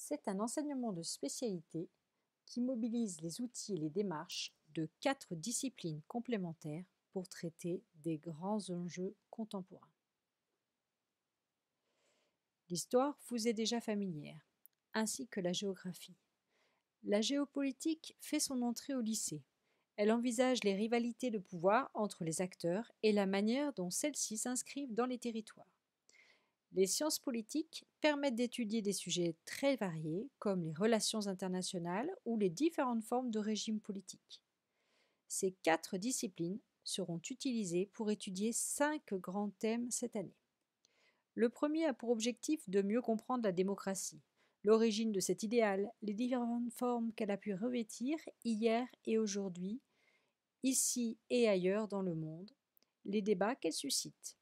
C'est un enseignement de spécialité qui mobilise les outils et les démarches de 4 disciplines complémentaires pour traiter des grands enjeux contemporains. L'histoire vous est déjà familière, ainsi que la géographie. La géopolitique fait son entrée au lycée. Elle envisage les rivalités de pouvoir entre les acteurs et la manière dont celles-ci s'inscrivent dans les territoires. Les sciences politiques permettent d'étudier des sujets très variés, comme les relations internationales ou les différentes formes de régimes politiques. Ces 4 disciplines seront utilisées pour étudier 5 grands thèmes cette année. Le premier a pour objectif de mieux comprendre la démocratie, l'origine de cet idéal, les différentes formes qu'elle a pu revêtir hier et aujourd'hui, ici et ailleurs dans le monde, les débats qu'elle suscite.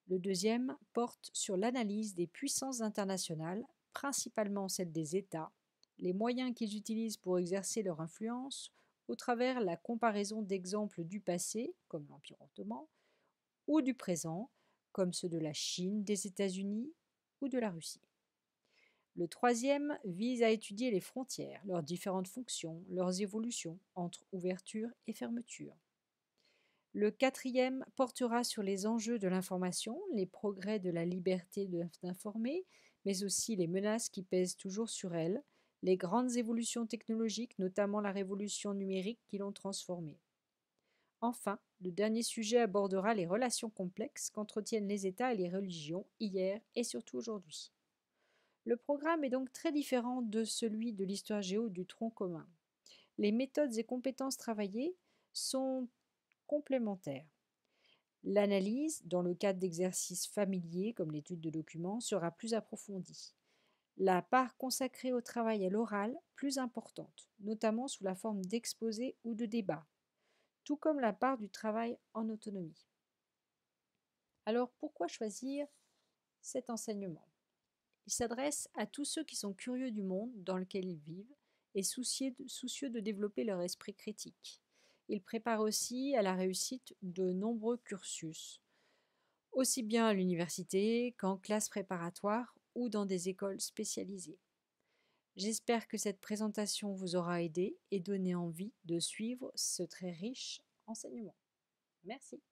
Le deuxième porte sur l'analyse des puissances internationales, principalement celles des États, les moyens qu'ils utilisent pour exercer leur influence au travers la comparaison d'exemples du passé, comme l'Empire ottoman, ou du présent, comme ceux de la Chine, des États-Unis ou de la Russie. Le troisième vise à étudier les frontières, leurs différentes fonctions, leurs évolutions entre ouverture et fermeture. Le quatrième portera sur les enjeux de l'information, les progrès de la liberté d'informer, mais aussi les menaces qui pèsent toujours sur elle, les grandes évolutions technologiques, notamment la révolution numérique qui l'ont transformée. Enfin, le dernier sujet abordera les relations complexes qu'entretiennent les États et les religions hier et surtout aujourd'hui. Le programme est donc très différent de celui de l'histoire géo du tronc commun. Les méthodes et compétences travaillées sont complémentaires. L'analyse, dans le cadre d'exercices familiers comme l'étude de documents, sera plus approfondie. La part consacrée au travail à l'oral, plus importante, notamment sous la forme d'exposés ou de débats, tout comme la part du travail en autonomie. Alors pourquoi choisir cet enseignement? Il s'adresse à tous ceux qui sont curieux du monde dans lequel ils vivent et soucieux de développer leur esprit critique. Il prépare aussi à la réussite de nombreux cursus, aussi bien à l'université qu'en classe préparatoire ou dans des écoles spécialisées. J'espère que cette présentation vous aura aidé et donné envie de suivre ce très riche enseignement. Merci.